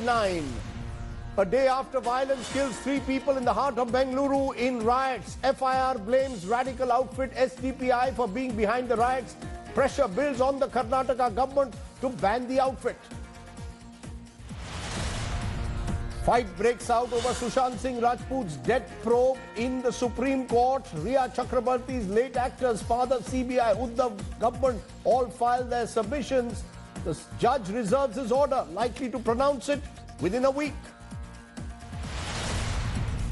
9. A day after violence kills 3 people in the heart of Bengaluru in riots. FIR blames radical outfit SDPI for being behind the riots. Pressure builds on the Karnataka government to ban the outfit. Fight breaks out over Sushant Singh Rajput's death probe in the Supreme Court. Riya Chakrabarti's late actor's father, CBI, Uddhav government all filed their submissions. The judge reserves his order, likely to pronounce it within a week.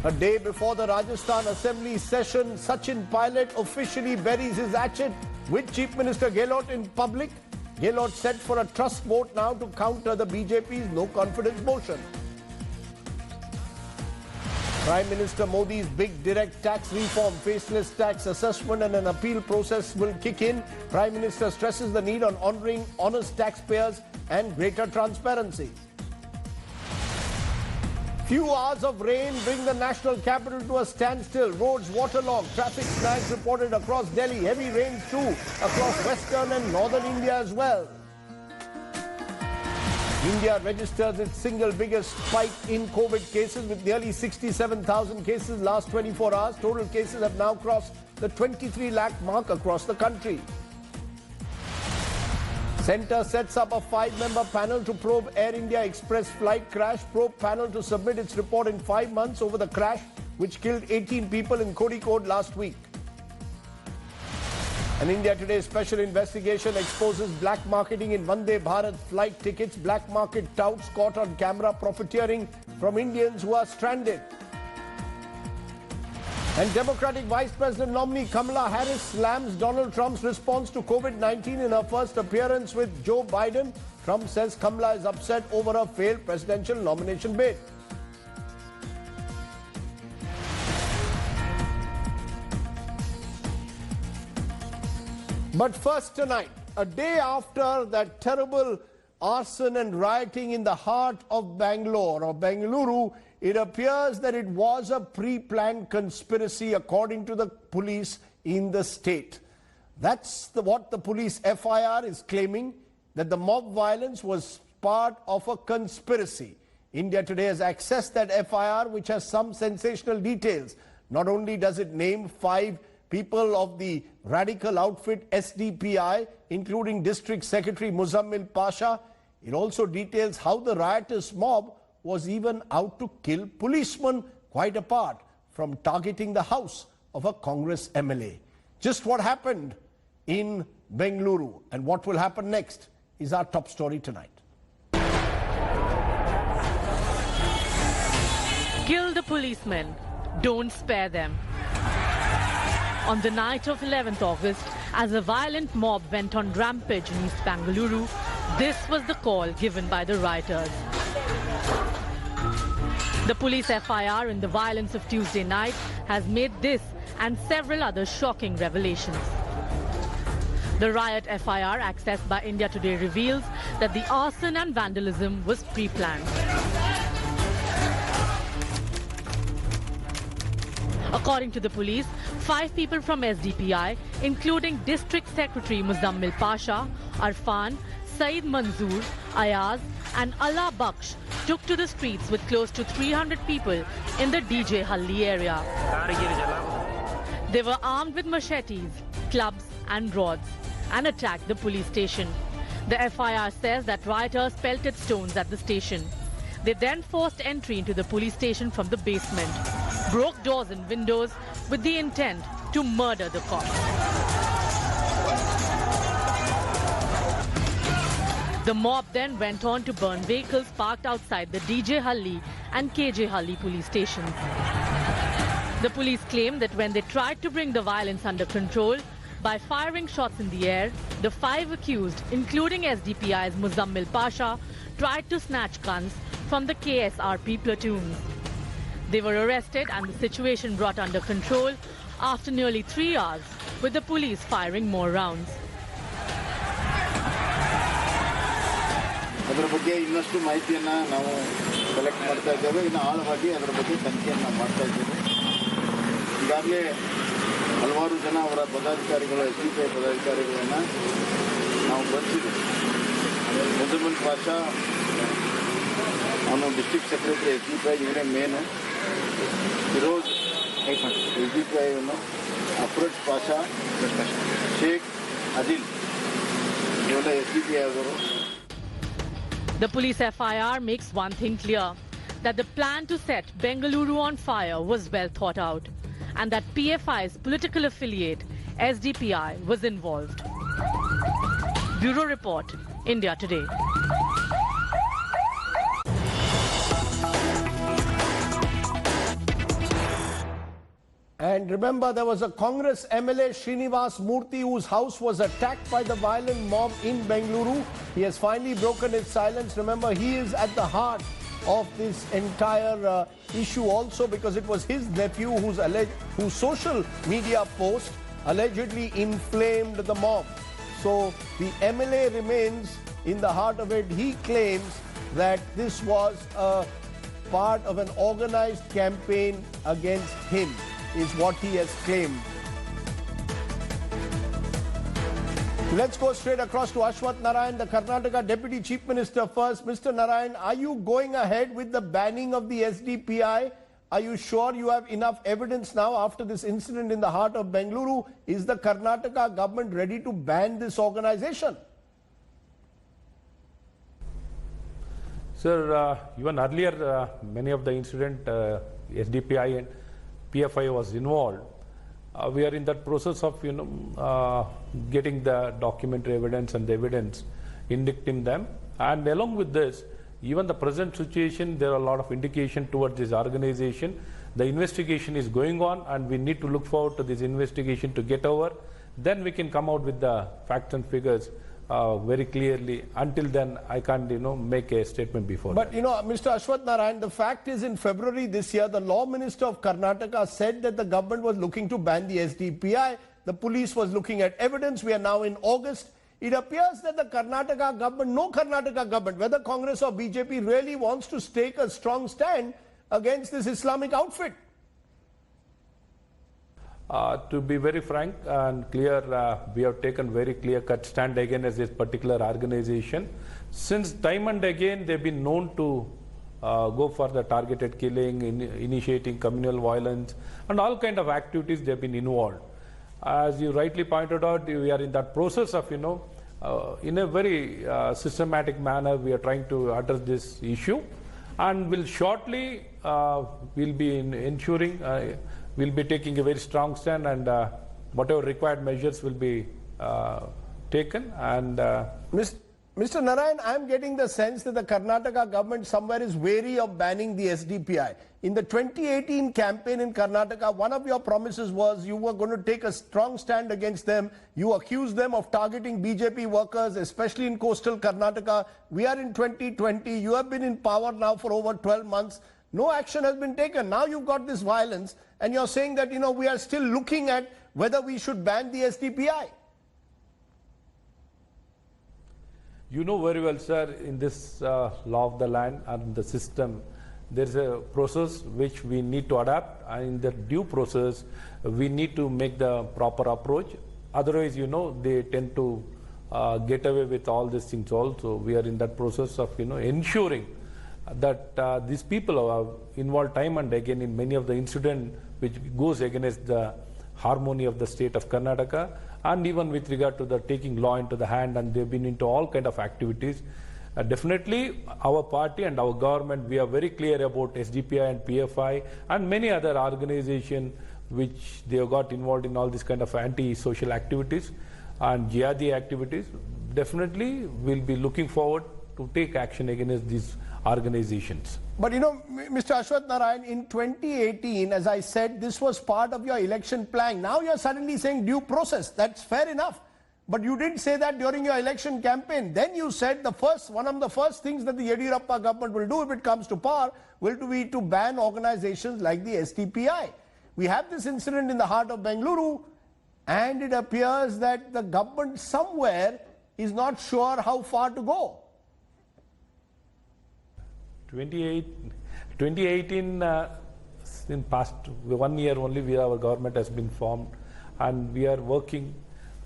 A day before the Rajasthan Assembly session, Sachin Pilot officially buries his hatchet with Chief Minister Gehlot in public. Gehlot set for a trust vote now to counter the BJP's no confidence motion. Prime Minister Modi's big direct tax reform, faceless tax assessment and an appeal process will kick in. Prime Minister stresses the need on honouring honest taxpayers and greater transparency. Few hours of rain bring the national capital to a standstill. Roads waterlogged, traffic snags reported across Delhi. Heavy rains too across western and northern India as well. India registers its single biggest spike in COVID cases with nearly 67,000 cases last 24 hours. Total cases have now crossed the 23 lakh mark across the country. Centre sets up a 5-member panel to probe Air India Express flight crash. Probe panel to submit its report in 5 months over the crash which killed 18 people in Kozhikode last week. An India Today special investigation exposes black marketing in Vande Bharat flight tickets. Black market touts caught on camera profiteering from Indians who are stranded. And Democratic Vice President nominee Kamala Harris slams Donald Trump's response to COVID-19 in her first appearance with Joe Biden. Trump says Kamala is upset over her failed presidential nomination bid. But first tonight, a day after that terrible arson and rioting in the heart of Bangalore or Bengaluru, it appears that it was a pre-planned conspiracy according to the police in the state. That's what the police FIR is claiming, that the mob violence was part of a conspiracy. India Today has accessed that FIR, which has some sensational details. Not only does it name 5 people of the radical outfit SDPI, including District Secretary Muzammil Pasha, it also details how the riotous mob was even out to kill policemen, quite apart from targeting the house of a Congress MLA. Just what happened in Bengaluru and what will happen next is our top story tonight. Kill the policemen, don't spare them. On the night of 11th August, as a violent mob went on rampage in East Bengaluru, this was the call given by the rioters. The police FIR in the violence of Tuesday night has made this and several other shocking revelations. The riot FIR accessed by India Today reveals that the arson and vandalism was pre-planned. According to the police, 5 people from SDPI, including District Secretary Muzammil Pasha, Arfan, Saeed Manzoor, Ayaz and Allah Baksh took to the streets with close to 300 people in the DJ Halli area. They were armed with machetes, clubs and rods and attacked the police station. The FIR says that rioters pelted stones at the station. They then forced entry into the police station from the basement, broke doors and windows with the intent to murder the cops. The mob then went on to burn vehicles parked outside the DJ Halli and KJ Halli police stations. The police claim that when they tried to bring the violence under control by firing shots in the air, the 5 accused, including SDPI's Muzammil Pasha, tried to snatch guns from the KSRP platoons. They were arrested and the situation brought under control after nearly 3 hours, with the police firing more rounds. ಅದರ ಬಗ್ಗೆ ಇನ್ನಷ್ಟು ಮಾಹಿತಿಯನ್ನು ನಾವು collect ಮಾಡ್ತಾ ಇದ್ದೇವೆ. ಇನ್ನು ಆಳವಾಗಿ ಅದರ ಬಗ್ಗೆ ತನಿಖೆಯನ್ನು ಮಾಡ್ತಾ ಇದ್ದೇವೆ. ಈಗಾಗಲೇ ಹಲವಾರು ಜನ ಅವರ ಪದಾಧಿಕಾರಿಗಳು SDPI ಪದಾಧಿಕಾರಿಗಳನ್ನು ನಾವು ಬಂಧಿಸಿದ್ದೇವೆ. ಮುಜಮ್ಮಲ್ ಪಾಷಾ, ಅವನು ಡಿಸ್ಟ್ರಿಕ್ಟ್ ಸೆಕ್ರೆಟರಿ SDPI ಇವನೇ ಮೇನು. ಫಿರೋಜ್ SDPI ಇವನು, ಅಫ್ರೋಜ್ ಪಾಷಾ, ಶೇಖ್ ಅದಿಲ್ ಇವೆಲ್ಲ SDPI ಅವರು. The police FIR makes one thing clear, that the plan to set Bengaluru on fire was well thought out, and that PFI's political affiliate, SDPI, was involved. Bureau Report, India Today. And remember, there was a Congress MLA, Srinivas Murthy, whose house was attacked by the violent mob in Bengaluru. He has finally broken his silence. Remember, he is at the heart of this entire issue also, because it was his nephew whose social media post allegedly inflamed the mob. So the MLA remains in the heart of it. He claims that this was a part of an organized campaign against him, is what he has claimed. Let's go straight across to Ashwath Narayan, the Karnataka Deputy Chief Minister first. Mr. Narayan, are you going ahead with the banning of the SDPI? Are you sure you have enough evidence now after this incident in the heart of Bengaluru? Is the Karnataka government ready to ban this organization? Sir, even earlier, many of the incident, SDPI and PFI was involved. We are in that process of, getting the documentary evidence and the evidence indicting them. And along with this, even the present situation, there are a lot of indication towards this organization. The investigation is going on, and we need to look forward to this investigation to get over. Then we can come out with the facts and figures very clearly. Until then, I can't, make a statement before. But, Mr. Ashwath Narayan, the fact is in February this year, the Law Minister of Karnataka said that the government was looking to ban the SDPI. The police was looking at evidence. We are now in August. It appears that the Karnataka government, no Karnataka government, whether Congress or BJP, really wants to take a strong stand against this Islamic outfit. To be very frank and clear, we have taken very clear-cut stand against this particular organization. Since time and again, they've been known to go for the targeted killing, initiating communal violence, and all kind of activities they've been involved. As you rightly pointed out, we are in that process of, in a very systematic manner, we are trying to address this issue, and will shortly, we'll be ensuring, we'll be taking a very strong stand, and whatever required measures will be taken. And Mr. Narayan, I'm getting the sense that the Karnataka government somewhere is wary of banning the SDPI. In the 2018 campaign in Karnataka, one of your promises was you were going to take a strong stand against them. You accused them of targeting BJP workers, especially in coastal Karnataka. We are in 2020. You have been in power now for over 12 months. No action has been taken. Now you've got this violence, and you're saying that, we are still looking at whether we should ban the SDPI. You know very well, sir, in this law of the land and the system, there's a process which we need to adapt, and in the due process, we need to make the proper approach. Otherwise, they tend to get away with all these things also. We are in that process of, ensuring that these people are involved time and again in many of the incidents which goes against the harmony of the state of Karnataka, and even with regard to the taking law into the hand, and they've been into all kind of activities. Definitely, our party and our government, we are very clear about SDPI and PFI and many other organizations which they have got involved in all this kind of anti-social activities and jihadi activities. Definitely, we'll be looking forward to take action against these organizations. But Mr. Ashwath Narayan, in 2018, as I said, this was part of your election plan. Now you're suddenly saying due process. That's fair enough. But you didn't say that during your election campaign. Then you said one of the first things that the Yediyurappa government will do if it comes to power will be to ban organizations like the SDPI. We have this incident in the heart of Bengaluru, and it appears that the government somewhere is not sure how far to go. 2018, in past 1 year only, our government has been formed, and we are working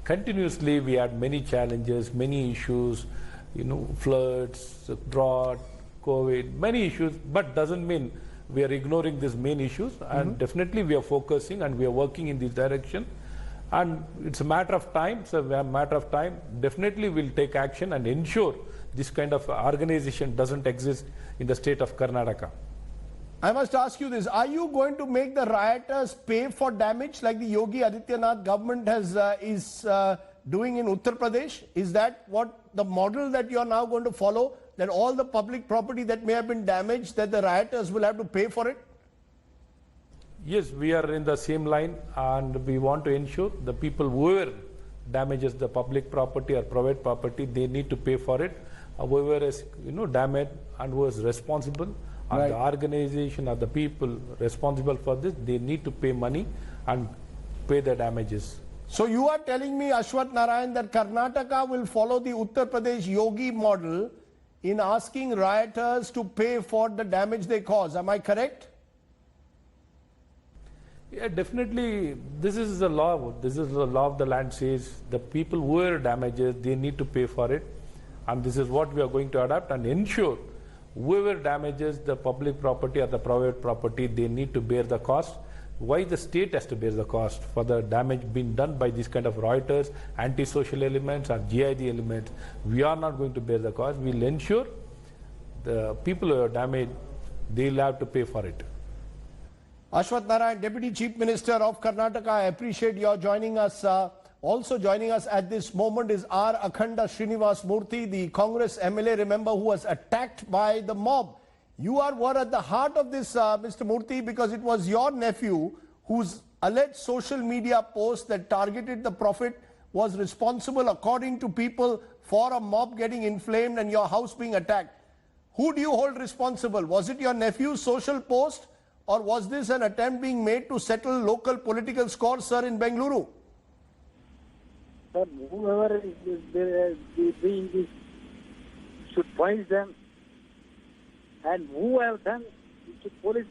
continuously. We had many challenges, many issues, floods, drought, COVID, many issues, but doesn't mean we are ignoring these main issues. And definitely we are focusing and we are working in this direction. And it's a matter of time. So a matter of time. Definitely we'll take action and ensure this kind of organization doesn't exist in the state of Karnataka. I must ask you this. Are you going to make the rioters pay for damage like the Yogi Adityanath government is doing in Uttar Pradesh? Is that what the model that you are now going to follow? That all the public property that may have been damaged, that the rioters will have to pay for it? Yes, we are in the same line, and we want to ensure the people whoever damages the public property or private property, they need to pay for it. Whoever is damaged and who is responsible, and the organization or the people responsible for this, they need to pay money and pay the damages. So you are telling me, Ashwath Narayan, that Karnataka will follow the Uttar Pradesh Yogi model in asking rioters to pay for the damage they cause. Am I correct? Yeah, definitely. This is the law. This is the law of the land says the people who are damages, they need to pay for it. And this is what we are going to adapt and ensure whoever damages the public property or the private property, they need to bear the cost. Why the state has to bear the cost for the damage being done by these kind of rioters, antisocial elements or GID elements? We are not going to bear the cost. We will ensure the people who are damaged, they will have to pay for it. Ashwath Narayan, Deputy Chief Minister of Karnataka, I appreciate your joining us. Also joining us at this moment is R. Akhanda Srinivas Murthy, the Congress MLA, remember, who was attacked by the mob. You were at the heart of this, Mr. Murthy, because it was your nephew whose alleged social media post that targeted the prophet was responsible, according to people, for a mob getting inflamed and your house being attacked. Who do you hold responsible? Was it your nephew's social post, or was this an attempt being made to settle local political scores, sir, in Bengaluru? Sir, whoever is doing this should punish them. And who have done, police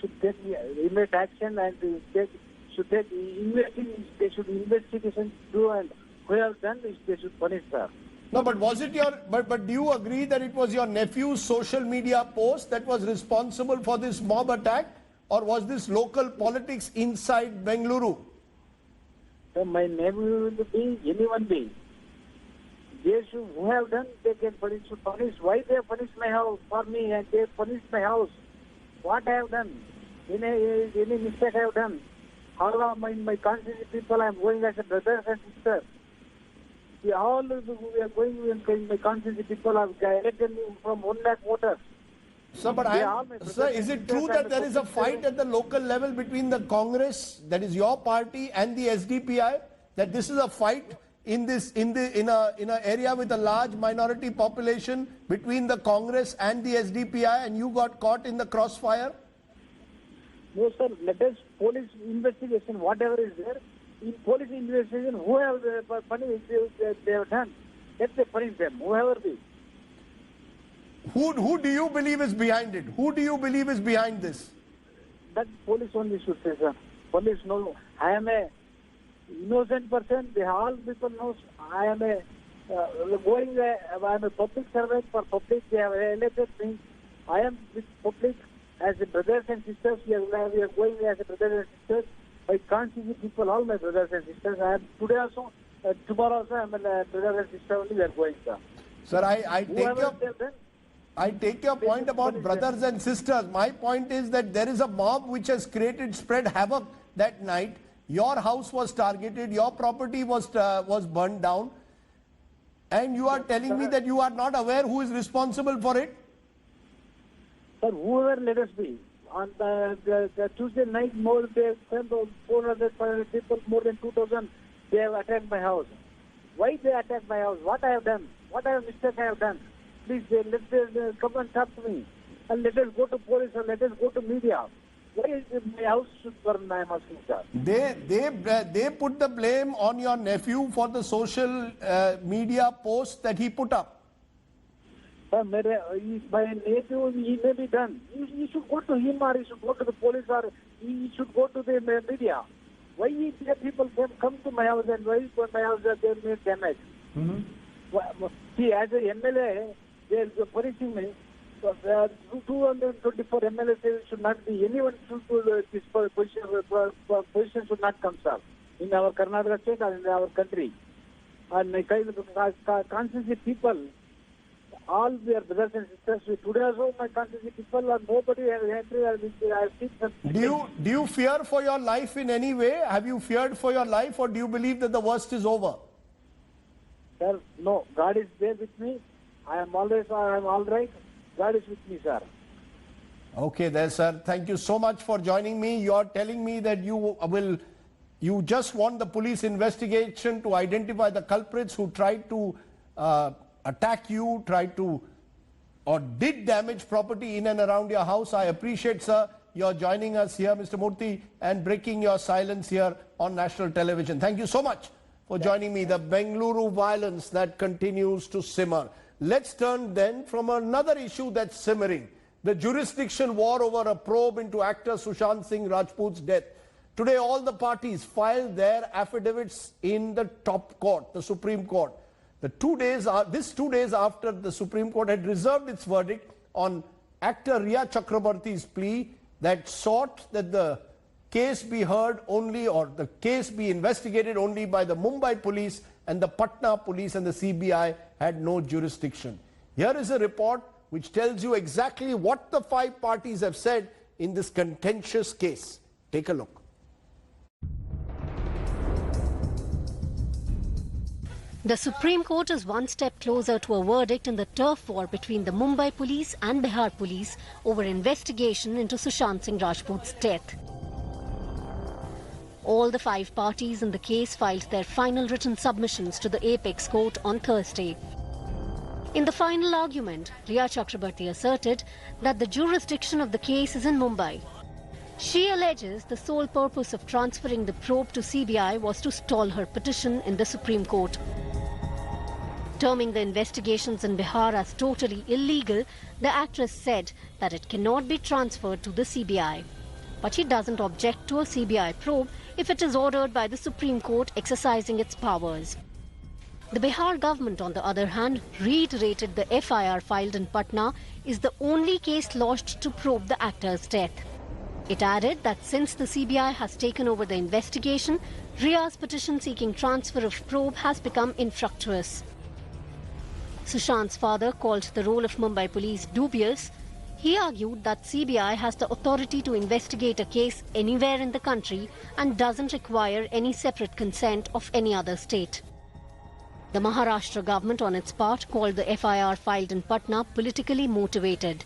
should take immediate action and they should investigation do, and who have done this, they should punish, sir. No, but was it your, but do you agree that it was your nephew's social media post that was responsible for this mob attack, or was this local politics inside Bengaluru? So my nephew will be anyone be. They should, who have done, they can punish. Why they punish my house for me and they punish my house? What I have done? Any mistake I have done? How long my constituency people I am going as a brother and sister? We are going in my constituency people have elected me from 1 lakh voters. Sir, but sir, is it true that there is a fight at the local level between the Congress, that is your party, and the SDPI? That this is a fight in a area with a large minority population between the Congress and the SDPI, and you got caught in the crossfire? No, sir. Let us police investigation, whatever is there. In police investigation, whoever punished, they have done. Let them punish them, whoever be. Who do you believe is behind it? Who do you believe is behind this? That police only should say, sir. Police know. I am a innocent person. They all people know. I am a I am a public servant for public. They have elected me. I am with public as a brothers and sisters. We are going as a brothers and sisters. I can't see people, all my brothers and sisters. I am today also, tomorrow also, I am a brother and sister only. We are going, sir. Sir, I take your point about brothers and sisters. My point is that there is a mob which has spread havoc that night. Your house was targeted, your property was burned down, and you are telling me that you are not aware who is responsible for it? Sir, whoever let us be. On the Tuesday night, more than 400 people, more than 2,000, they have attacked my house. Why they attacked my house? What I have done? What mistake I have done? Please, let them come and talk to me. And let us go to police and let us go to media. Why is my house should burn, I am asking, sir? They put the blame on your nephew for the social media post that he put up. Sir, my nephew, he may be done. You should go to him, or you should go to the police, or you should go to the media. Why people come to my house and why my house they made damage? See, as a MLA, they are punishing me. 224 MLAs should not be anyone to this position should not come, sir, in our Karnataka state and in our country. And constituency people, all we are brothers and sisters. Today also my constituency people and nobody has seen. Do you fear for your life in any way? Have you feared for your life, or do you believe that the worst is over? Sir, no. God is there with me. I am all right. God is with me, sir. Okay, there, sir. Thank you so much for joining me. You are telling me that you just want the police investigation to identify the culprits who tried to attack you, or did damage property in and around your house. I appreciate, sir, your joining us here, Mr. Murthy, and breaking your silence here on national television. Thank you so much for joining me. The Bengaluru violence that continues to simmer. Let's turn then from another issue that's simmering, the jurisdiction war over a probe into actor Sushant Singh Rajput's death. Today, all the parties filed their affidavits in the top court, the Supreme Court. This 2 days after the Supreme Court had reserved its verdict on actor Riya Chakrabarty's plea that sought that the case be heard only, or the case be investigated only by the Mumbai police, and the Patna police and the CBI had no jurisdiction. Here is a report which tells you exactly what the 5 parties have said in this contentious case. Take a look. The Supreme Court is one step closer to a verdict in the turf war between the Mumbai police and Bihar police over investigation into Sushant Singh Rajput's death. All the 5 parties in the case filed their final written submissions to the apex court on Thursday. In the final argument, Riya Chakrabarty asserted that the jurisdiction of the case is in Mumbai. She alleges the sole purpose of transferring the probe to CBI was to stall her petition in the Supreme Court. Terming the investigations in Bihar as totally illegal, the actress said that it cannot be transferred to the CBI. But she doesn't object to a CBI probe if it is ordered by the Supreme Court exercising its powers. The Bihar government, on the other hand, reiterated the FIR filed in Patna is the only case lodged to probe the actor's death. It added that since the CBI has taken over the investigation, Riya's petition seeking transfer of probe has become infructuous. Sushant's father called the role of Mumbai police dubious. He argued that CBI has the authority to investigate a case anywhere in the country and doesn't require any separate consent of any other state. The Maharashtra government, on its part, called the FIR filed in Patna politically motivated.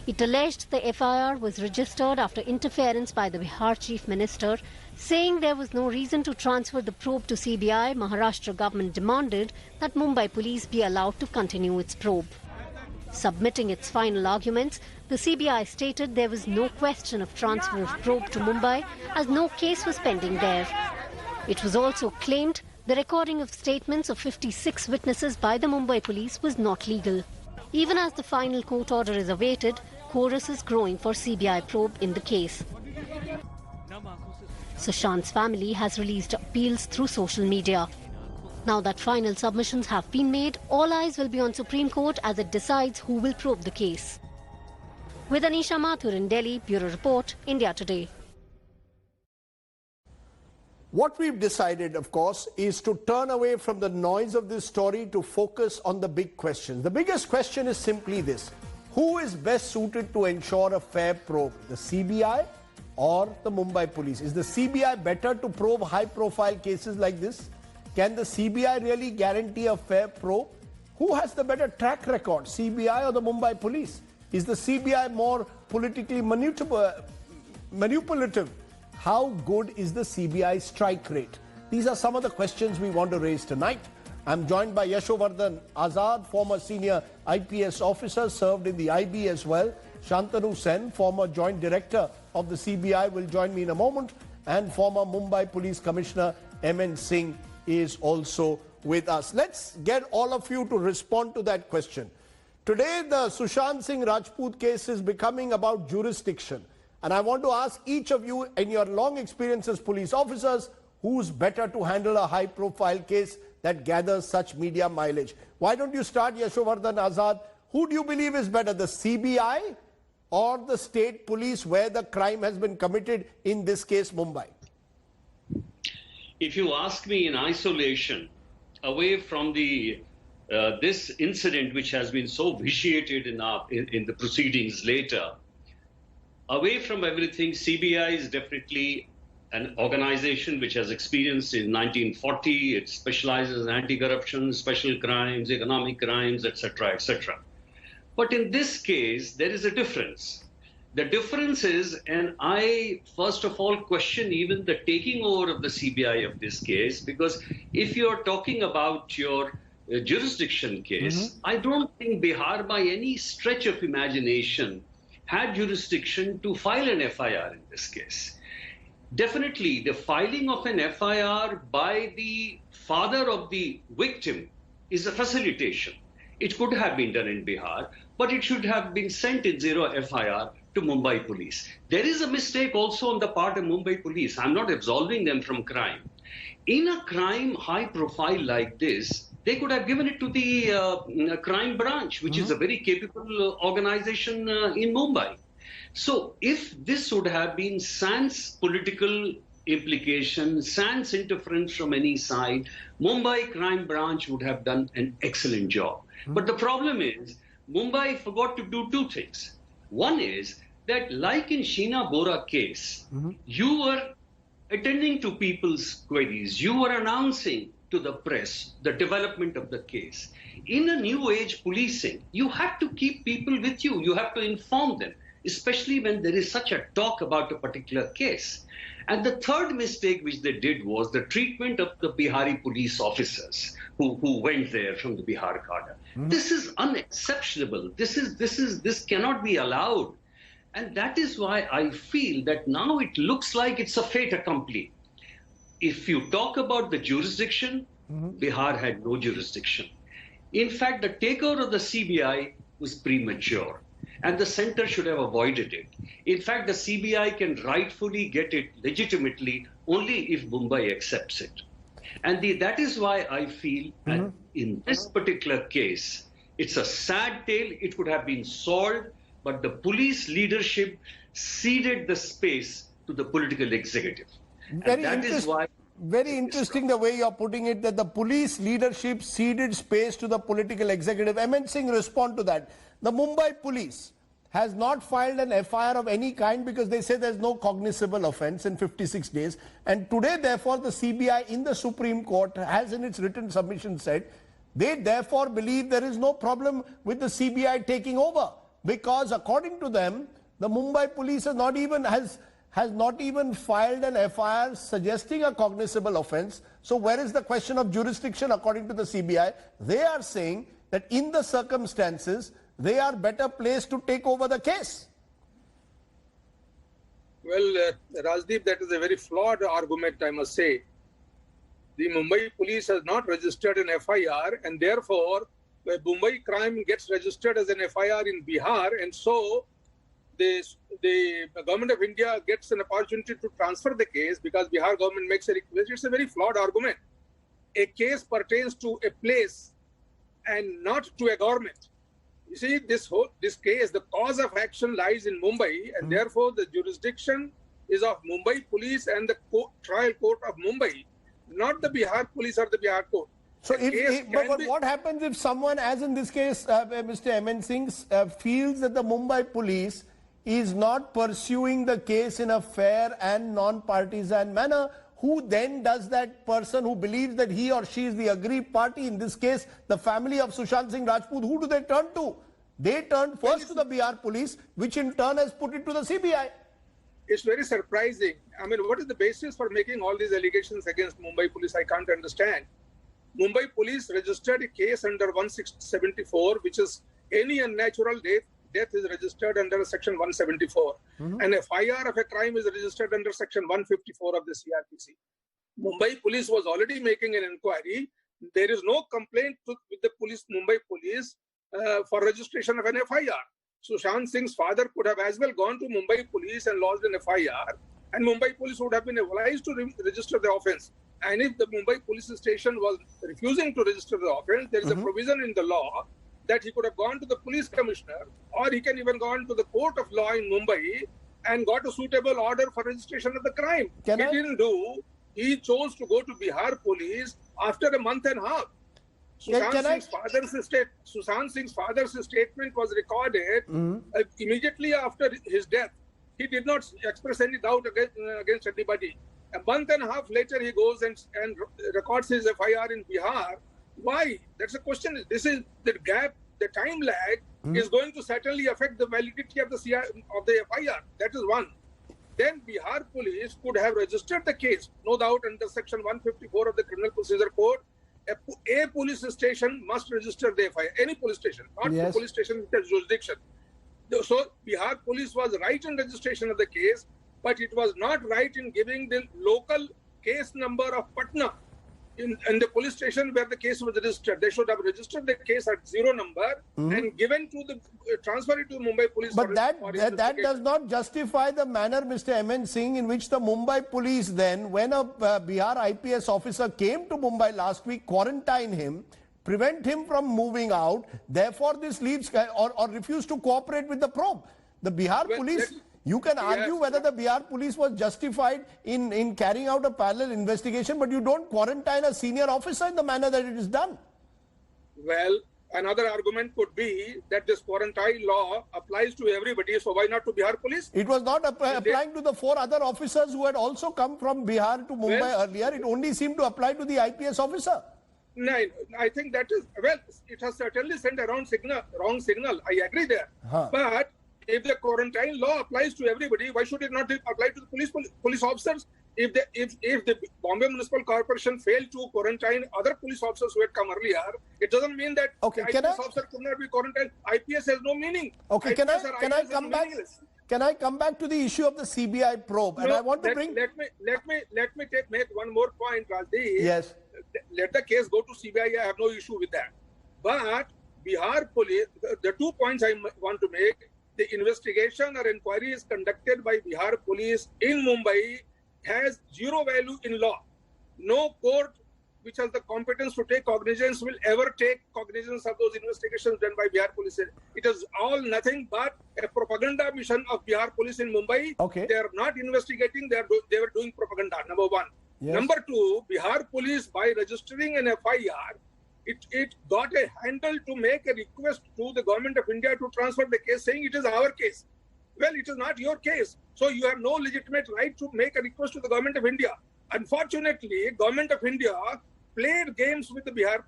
It alleged the FIR was registered after interference by the Bihar Chief Minister, saying there was no reason to transfer the probe to CBI. Maharashtra government demanded that Mumbai police be allowed to continue its probe. Submitting its final arguments, the CBI stated there was no question of transfer of probe to Mumbai as no case was pending there. It was also claimed the recording of statements of 56 witnesses by the Mumbai police was not legal. Even as the final court order is awaited, chorus is growing for CBI probe in the case. Sushant's family has released appeals through social media. Now that final submissions have been made, all eyes will be on Supreme Court as it decides who will probe the case. With Anisha Mathur in Delhi, Bureau Report, India Today. What we've decided, of course, is to turn away from the noise of this story to focus on the big question. The biggest question is simply this: who is best suited to ensure a fair probe, the CBI or the Mumbai police? Is the CBI better to probe high-profile cases like this? Can the CBI really guarantee a fair probe? Who has the better track record, CBI or the Mumbai police? Is the CBI more politically manipulative? How good is the CBI strike rate? These are some of the questions we want to raise tonight. I'm joined by Yashovardhan Azad, former senior IPS officer, served in the IB as well. Shantanu Sen, former joint director of the CBI, will join me in a moment. And former Mumbai Police Commissioner M.N. Singh is also with us. Let's get all of you to respond to that question. Today, the Sushant Singh Rajput case is becoming about jurisdiction. And I want to ask each of you, in your long experience as police officers, who's better to handle a high-profile case that gathers such media mileage? Why don't you start, Yashovardhan Azad? who do you believe is better, the CBI or the state police where the crime has been committed, in this case Mumbai? If you ask me in isolation, away from the this incident which has been so vitiated in the proceedings later, away from everything, CBI is definitely an organization which has experience in 1940. It specializes in anti-corruption, special crimes, economic crimes, etc., etc. But in this case, there is a difference. The difference is, and I first of all question even the taking over of the CBI of this case, because if you're talking about your jurisdiction case, I don't think Bihar by any stretch of imagination had jurisdiction to file an FIR in this case. Definitely, the filing of an FIR by the father of the victim is a facilitation. It could have been done in Bihar, but it should have been sent in zero FIR to Mumbai police. There is a mistake also on the part of Mumbai police. I'm not absolving them from crime. In a crime high profile like this, they could have given it to the crime branch, which is a very capable organization in Mumbai. So if this would have been sans political implication, sans interference from any side, Mumbai crime branch would have done an excellent job. But the problem is, Mumbai forgot to do two things. One is that, like in Sheena Bora case, you were attending to people's queries. You were announcing to the press the development of the case. In a new age policing, you have to keep people with you. You have to inform them, especially when there is such a talk about a particular case. And the third mistake which they did was the treatment of the Bihari police officers who went there from the Bihar cadre. This is unexceptionable. This cannot be allowed. And that is why I feel that now it looks like it's a fait accompli. If you talk about the jurisdiction, Bihar had no jurisdiction. In fact, the takeover of the CBI was premature, and the center should have avoided it. In fact, the CBI can rightfully get it legitimately only if Mumbai accepts it. And that is why I feel that in this particular case, it's a sad tale. It could have been solved, but the police leadership ceded the space to the political executive. Very interesting the way you're putting it, that the police leadership ceded space to the political executive. M.N. Singh, respond to that. The Mumbai police has not filed an FIR of any kind because they say there's no cognizable offense in 56 days. And today, therefore, the CBI in the Supreme Court has in its written submission said they therefore believe there is no problem with the CBI taking over, because according to them, the Mumbai police has not even filed an FIR suggesting a cognizable offense. So where is the question of jurisdiction according to the CBI? They are saying that in the circumstances, they are better placed to take over the case. Well, Rajdeep, that is a very flawed argument, I must say. The Mumbai police has not registered an FIR, and therefore, the Mumbai crime gets registered as an FIR in Bihar, and so the government of India gets an opportunity to transfer the case because Bihar government makes a request. It's a very flawed argument. A case pertains to a place and not to a government. You see, this case, the cause of action lies in Mumbai, and therefore the jurisdiction is of Mumbai police and the trial court of Mumbai, not the Bihar police or the Bihar court. So, but what happens if someone, as in this case, Mr. M.N. Singh, feels that the Mumbai police is not pursuing the case in a fair and non-partisan manner? Who then does that person who believes that he or she is the aggrieved party, in this case, the family of Sushant Singh Rajput, who do they turn to? They turn first to the Bihar police, which in turn has put it to the CBI. It's very surprising. I mean, what is the basis for making all these allegations against Mumbai police? I can't understand. Mumbai police registered a case under 1674, which is any unnatural death is registered under section 174. And a FIR of a crime is registered under section 154 of the CRPC. Mumbai police was already making an inquiry. There is no complaint with the Mumbai police for registration of an FIR. Sushant Singh's father could have as well gone to Mumbai police and lodged an FIR, and Mumbai police would have been obliged to register the offence. And if the Mumbai police station was refusing to register the offence, there is a provision in the law that he could have gone to the police commissioner, or he can even gone to the court of law in Mumbai and got a suitable order for registration of the crime. Didn't do. He chose to go to Bihar police after a month and a half. Sushant Singh's father's statement was recorded immediately after his death. He did not express any doubt against anybody. A month and a half later, he goes and records his FIR in Bihar. Why? That's a question. This is the gap, the time lag is going to certainly affect the validity of the FIR. That is one. Then Bihar police could have registered the case, no doubt, under section 154 of the Criminal Procedure Code. A police station must register the FIR. Any police station, not the police station with a jurisdiction. So Bihar police was right in registration of the case, but it was not right in giving the local case number of Patna in the police station where the case was registered. They should have registered the case at 0 number and given to the transfer it to Mumbai police. But that does not justify the manner, Mr. MN Singh, in which the Mumbai police then, when a Bihar IPS officer came to Mumbai last week, quarantine him, prevent him from moving out. Therefore, this leads or refuse to cooperate with the probe. The Bihar police. You can argue whether the Bihar police was justified in carrying out a parallel investigation, but you don't quarantine a senior officer in the manner that it is done. Well, another argument could be that this quarantine law applies to everybody, so why not to Bihar police? It was not applying to the 4 other officers who had also come from Bihar to Mumbai earlier. It only seemed to apply to the IPS officer. No, I think that is, well, it has certainly sent a wrong signal. I agree there. But if the quarantine law applies to everybody, why should it not apply to the police officers? If the Bombay Municipal Corporation failed to quarantine other police officers who had come earlier, it doesn't mean that the IPS officer could not be quarantined. IPS has no meaning. Okay, can I come back? Can I come back to the issue of the CBI probe? And I want to bring. Let me make one more point, Rajdeep. Yes. Let the case go to CBI. I have no issue with that. But Bihar police, the 2 points I want to make. The investigation or inquiry is conducted by Bihar police in Mumbai has 0 value in law. No court which has the competence to take cognizance will ever take cognizance of those investigations done by Bihar police. It is all nothing but a propaganda mission of Bihar police in Mumbai. Okay. They are not investigating, they were doing propaganda, number one. Yes. Number two, Bihar police, by registering an FIR, it got a handle to make a request to the government of India to transfer the case, saying it is our case. Well, it is not your case. So you have no legitimate right to make a request to the government of India. Unfortunately, government of India played games with the Bihar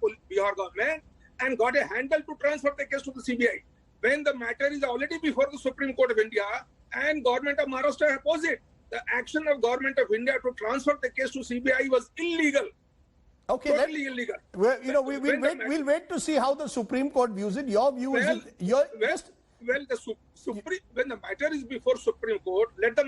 government and got a handle to transfer the case to the CBI. When the matter is already before the Supreme Court of India and government of Maharashtra opposed it, the action of government of India to transfer the case to CBI was illegal. Okay, totally illegal. Well, we'll wait to see how the Supreme Court views it. Your view is when the matter is before Supreme Court, let the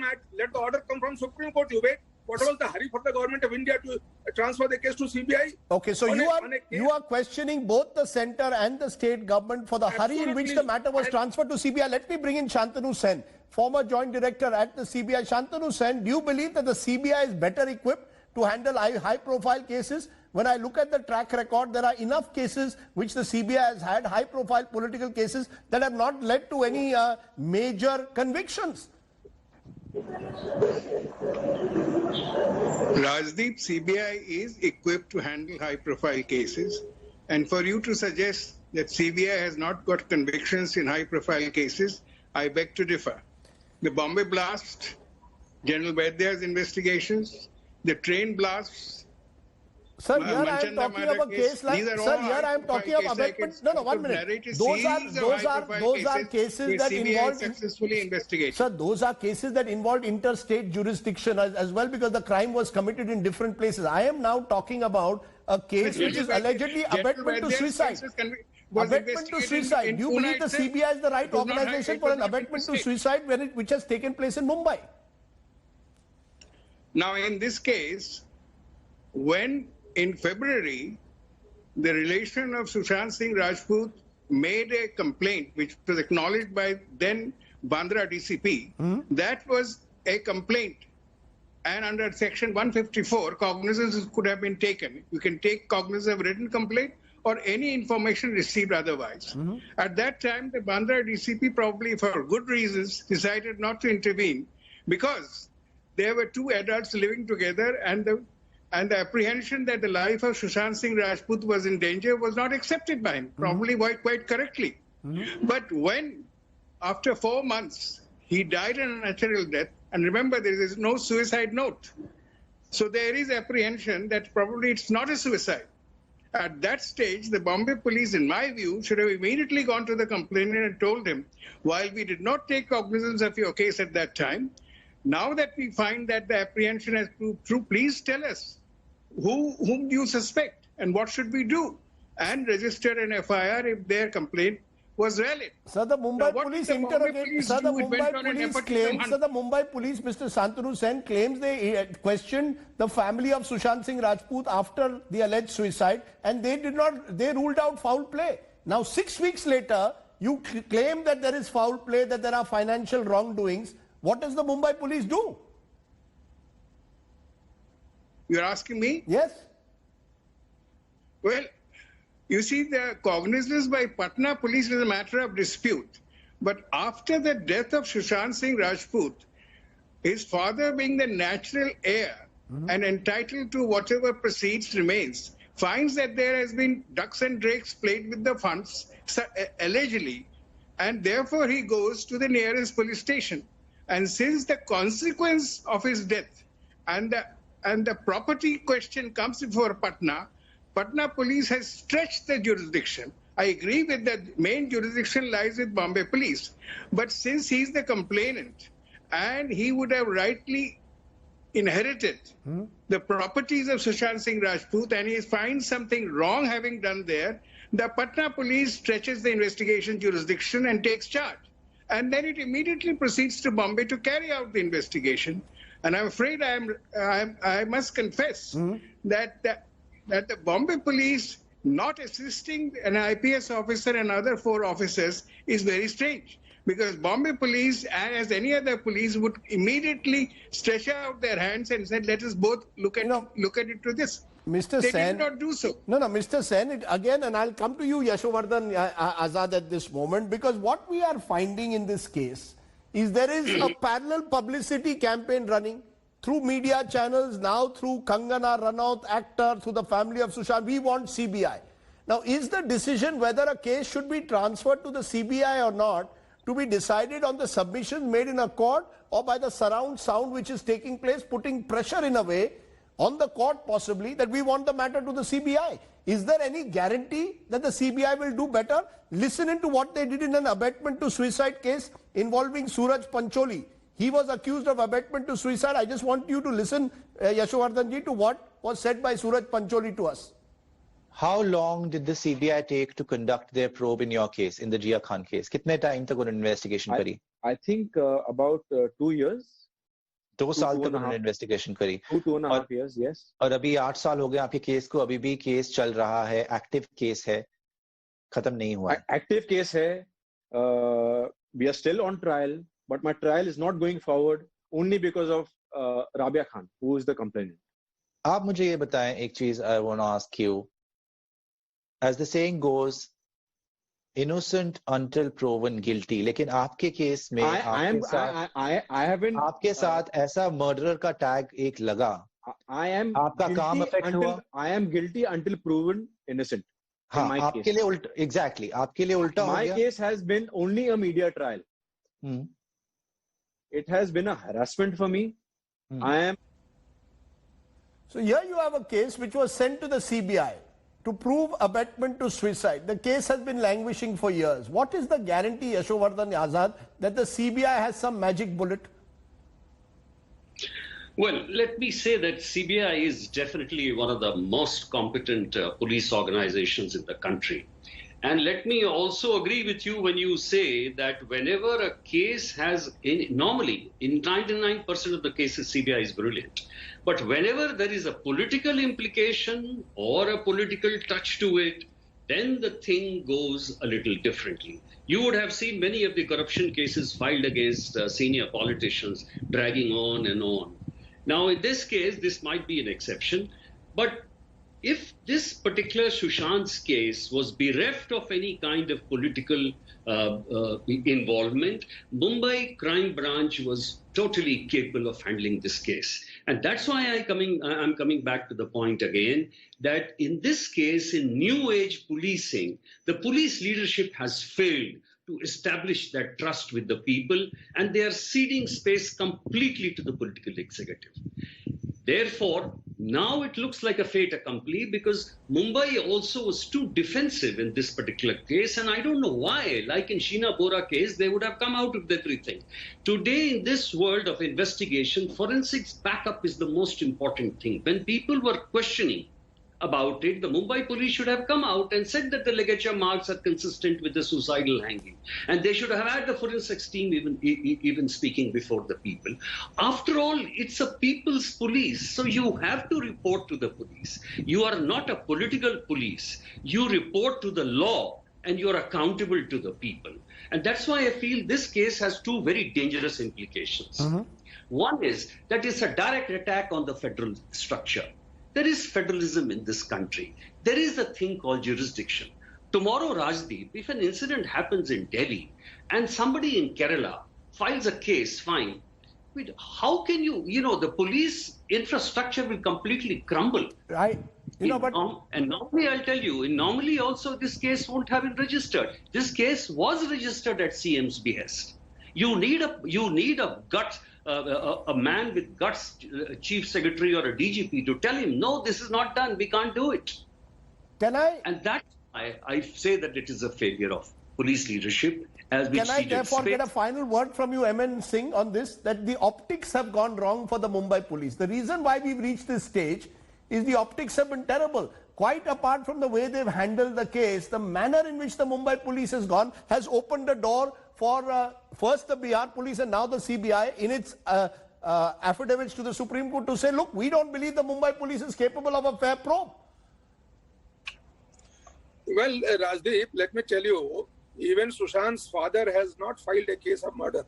order come from Supreme Court. You wait. What was the hurry for the government of India to transfer the case to CBI? Okay, so you are questioning both the center and the state government for the hurry in which the matter was transferred to CBI. Let me bring in Shantanu Sen, former joint director at the CBI. Shantanu Sen, do you believe that the CBI is better equipped to handle high-profile cases? When I look at the track record, there are enough cases which the CBI has had, high-profile political cases that have not led to any major convictions. Rajdeep, CBI is equipped to handle high-profile cases. And for you to suggest that CBI has not got convictions in high-profile cases, I beg to differ. The Bombay blast, General Vaidya's investigations, the train blasts. Sir, here I am talking of a case like, sir, here I am talking of abetment. No, 1 minute. Those are cases that involve successfully investigated. Sir, those are cases that involved interstate jurisdiction as well, because the crime was committed in different places. I am now talking about a case which is allegedly abetment to suicide. Abetment to suicide. Do you believe the CBI is the right organization for an abetment to suicide which has taken place in Mumbai? Now, in this case, when in February, the relation of Sushant Singh Rajput made a complaint which was acknowledged by then Bandra DCP. That was a complaint. And under section 154, cognizance could have been taken. You can take cognizance of a written complaint or any information received otherwise. At that time, the Bandra DCP, probably for good reasons, decided not to intervene because there were two adults living together, and the apprehension that the life of Sushant Singh Rajput was in danger was not accepted by him, probably quite correctly. But when, after 4 months, he died a natural death, and remember, there is no suicide note. So there is apprehension that probably it's not a suicide. At that stage, the Bombay police, in my view, should have immediately gone to the complainant and told him, while we did not take cognizance of your case at that time, now that we find that the apprehension has proved true, please tell us whom do you suspect and what should we do? And register an FIR if their complaint was valid. Sir, the Mumbai police interrogated. Sir, the Mumbai police claims. Sir, the Mumbai police, Mr. Santanu Sen, claims they questioned the family of Sushant Singh Rajput after the alleged suicide, and they did not. They ruled out foul play. Now, 6 weeks later, you claim that there is foul play, that there are financial wrongdoings. What does the Mumbai police do? You're asking me? Yes. Well, you see, the cognizance by Patna police is a matter of dispute. But after the death of Sushant Singh Rajput, his father being the natural heir and entitled to whatever proceeds remains, finds that there has been ducks and drakes played with the funds, allegedly, and therefore he goes to the nearest police station. And since the consequence of his death and the property question comes before Patna, Patna police has stretched the jurisdiction. I agree with that main jurisdiction lies with Bombay police. But since he's the complainant and he would have rightly inherited the properties of Sushant Singh Rajput and he finds something wrong having done there, the Patna police stretches the investigation jurisdiction and takes charge. And then it immediately proceeds to Bombay to carry out the investigation. And I'm afraid I must confess that the Bombay police not assisting an IPS officer and other 4 officers is very strange. Because Bombay police, as any other police, would immediately stretch out their hands and say, let us both look at into this. Mr. They Sen, did not do so. No, Mr. Sen, again, and I'll come to you, Yashovardhan Azad, at this moment, because what we are finding in this case is there is a parallel publicity campaign running through media channels, now through Kangana Ranaut, actor, through the family of Sushant. We want CBI. Now, is the decision whether a case should be transferred to the CBI or not to be decided on the submissions made in a court or by the surround sound which is taking place, putting pressure in a way on the court possibly that we want the matter to the CBI? Is there any guarantee that the CBI will do better? Listen into what they did in an abetment to suicide case involving Suraj Pancholi. He was accused of abetment to suicide. I just want you to listen, Yashovardhanji, to what was said by Suraj Pancholi to us. How long did the CBI take to conduct their probe in your case, in the Jia Khan case? Kitne time tak unhone investigation kari? I think about 2 years. 2 साल तक उन्होंने investigation करी. 2.5 years, yes. और अभी 8 साल हो गए आपके केस को, अभी भी केस चल रहा है, एक्टिव केस है, खत्म नहीं हुआ. Active case है. We are still on trial, but my trial is not going forward only because of Rabia Khan, who is the complainant. आप मुझे ये बताएं एक चीज, I want to ask you. As the saying goes, innocent until proven guilty. लेकिन आपके case में आपके साथ ऐसा मर्डरर का टैग एक लगा. आपका काम अफेक्ट हुआ. I am guilty until proven innocent. हाँ, आपके लिए उल्टा, exactly, आपके लिए उल्टा हो गया. My case has been only a media trial. It has been a harassment for me. So here you have a case which was sent to the CBI to prove abetment to suicide. The case has been languishing for years. What is the guarantee, Yashovardhan Azad, that the CBI has some magic bullet? Well, let me say that CBI is definitely one of the most competent police organizations in the country. And let me also agree with you when you say that whenever a case has, normally in 99% of the cases, CBI is brilliant. But whenever there is a political implication or a political touch to it, then the thing goes a little differently. You would have seen many of the corruption cases filed against senior politicians dragging on and on. Now, in this case, this might be an exception, but if this particular Sushant's case was bereft of any kind of political involvement, Mumbai Crime Branch was totally capable of handling this case. And that's why I'm coming back to the point again, that in this case, in new age policing, the police leadership has failed to establish that trust with the people, and they are ceding space completely to the political executive. Therefore, now it looks like a fait accompli, because Mumbai also was too defensive in this particular case, and I don't know why. Like in Sheena Bora case, they would have come out with everything. Today, in this world of investigation, forensics backup is the most important thing. When people were questioning about it, the Mumbai police should have come out and said that the ligature marks are consistent with the suicidal hanging. And they should have had the forensics team even speaking before the people. After all, it's a people's police. So you have to report to the police. You are not a political police. You report to the law and you're accountable to the people. And that's why I feel this case has two very dangerous implications. One is that it's a direct attack on the federal structure. There is federalism in this country. There is a thing called jurisdiction. Tomorrow, Rajdeep, if an incident happens in Delhi and somebody in Kerala files a case, fine. Wait, how can the police infrastructure will completely crumble. Right. And normally I'll tell you, normally also this case won't have been registered. This case was registered at CM's behest. You need a gut. A man with guts, chief secretary or a DGP, to tell him, no, this is not done, we can't do it. And that's why I say that it is a failure of police leadership. Can I therefore get a final word from you, M.N. Singh, on this, that the optics have gone wrong for the Mumbai police? The reason why we've reached this stage is the optics have been terrible. Quite apart from the way they've handled the case, the manner in which the Mumbai police has gone has opened the door for first the Bihar police and now the CBI in its affidavits to the Supreme Court to say, look, we don't believe the Mumbai police is capable of a fair probe. Well, Rajdeep, let me tell you, even Sushant's father has not filed a case of murder.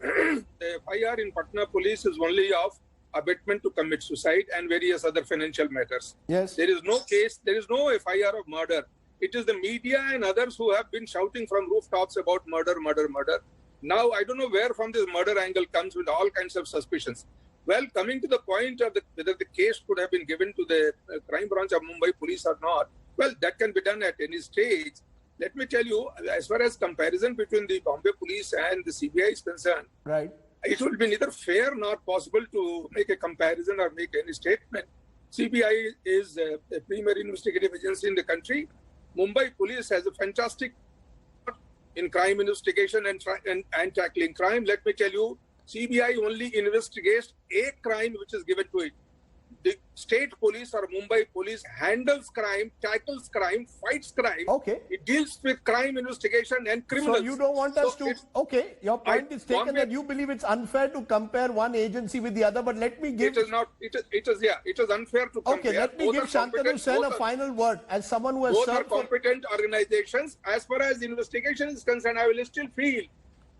The FIR in Patna police is only of abetment to commit suicide and various other financial matters. Yes. There is no case, there is no FIR of murder. It is the media and others who have been shouting from rooftops about murder, murder, murder. Now, I don't know where from this murder angle comes with all kinds of suspicions. Well, coming to the point of whether the case could have been given to the crime branch of Mumbai police or not, well, that can be done at any stage. Let me tell you, as far as comparison between the Bombay police and the CBI is concerned, right, it will be neither fair nor possible to make a comparison or make any statement. CBI is a premier investigative agency in the country. Mumbai police has a fantastic in crime investigation and tackling crime. Let me tell you, CBI only investigates a crime which is given to it. The state police or Mumbai police handles crime, tackles crime, fights crime. Okay. It deals with crime investigation and criminals. So you don't want us to... Okay, your point is taken that you believe it's unfair to compare one agency with the other, but let me give... It is not. It is unfair to compare. Okay, let me give Shantanu Sen a final word as someone who has both served... Both are competent organizations. As far as the investigation is concerned, I will still feel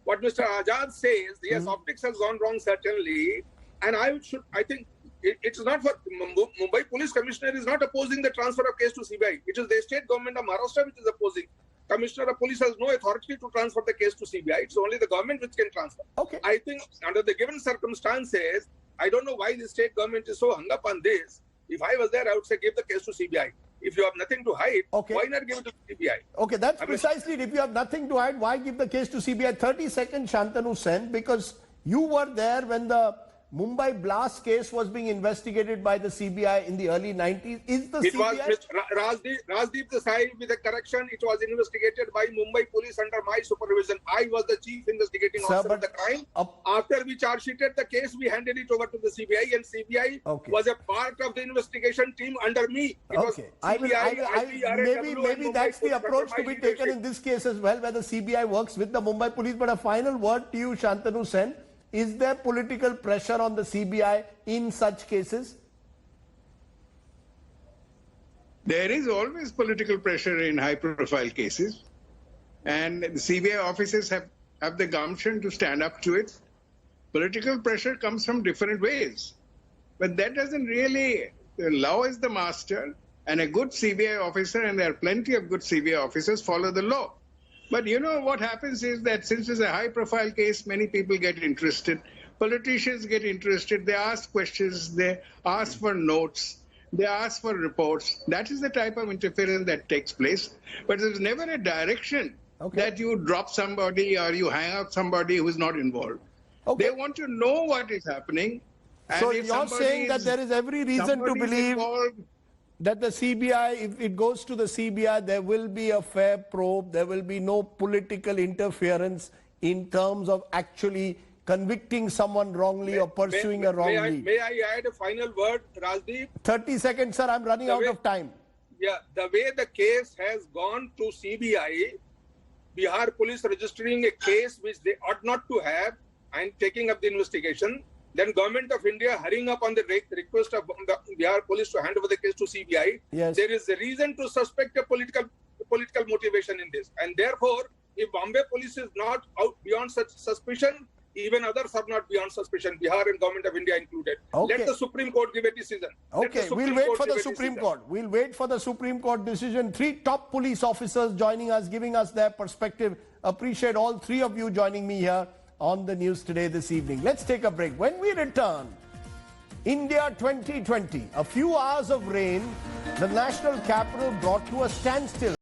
what Mr. Azad says. Yes, optics has gone wrong, certainly. And I think... It's not for Mumbai Police Commissioner is not opposing the transfer of case to CBI. It is the state government of Maharashtra which is opposing. Commissioner of Police has no authority to transfer the case to CBI. It's only the government which can transfer. Okay. I think under the given circumstances, I don't know why the state government is so hung up on this. If I was there, I would say give the case to CBI. If you have nothing to hide, why not give it to CBI? Okay, that's precisely it. If you have nothing to hide, why give the case to CBI? 30 seconds, Shantanu Sen, because you were there when the Mumbai blast case was being investigated by the CBI in the early 90s. Is the it CBI... was Rajdeep Desai with a correction. It was investigated by Mumbai police under my supervision. I was the chief investigating officer of the crime. After we charge sheeted the case, we handed it over to the CBI, and CBI was a part of the investigation team under me. It was CBI, maybe that's the approach to be taken in this case as well, where the CBI works with the Mumbai police. But a final word to you, Shantanu Sen. Is there political pressure on the CBI in such cases? There is always political pressure in high-profile cases. And the CBI officers have the gumption to stand up to it. Political pressure comes from different ways. But that doesn't really... The law is the master. And a good CBI officer, and there are plenty of good CBI officers, follow the law. But you know what happens is that since it's a high-profile case, many people get interested. Politicians get interested. They ask questions. They ask for notes. They ask for reports. That is the type of interference that takes place. But there's never a direction that you drop somebody or you hang out somebody who is not involved. They want to know what is happening. And So if you're saying that there is every reason to believe that the CBI, if it goes to the CBI, there will be a fair probe. There will be no political interference in terms of actually convicting someone wrongly or pursuing a wrongly. May I add a final word, Rajdeep? 30 seconds, sir. I'm running out of time. Yeah, the way the case has gone to CBI, Bihar police registering a case which they ought not to have and taking up the investigation, then Government of India hurrying up on the request of the Bihar police to hand over the case to CBI. Yes. There is a reason to suspect a political motivation in this. And therefore, if Bombay police is not out beyond such suspicion, even others are not beyond suspicion, Bihar and Government of India included. Let the Supreme Court give a decision. Okay, we'll wait for the Supreme Court. We'll wait for the Supreme Court decision. 3 top police officers joining us, giving us their perspective. Appreciate all 3 of you joining me here on the news today this evening. Let's take a break. When we return, India 2020, a few hours of rain, the national capital brought to a standstill.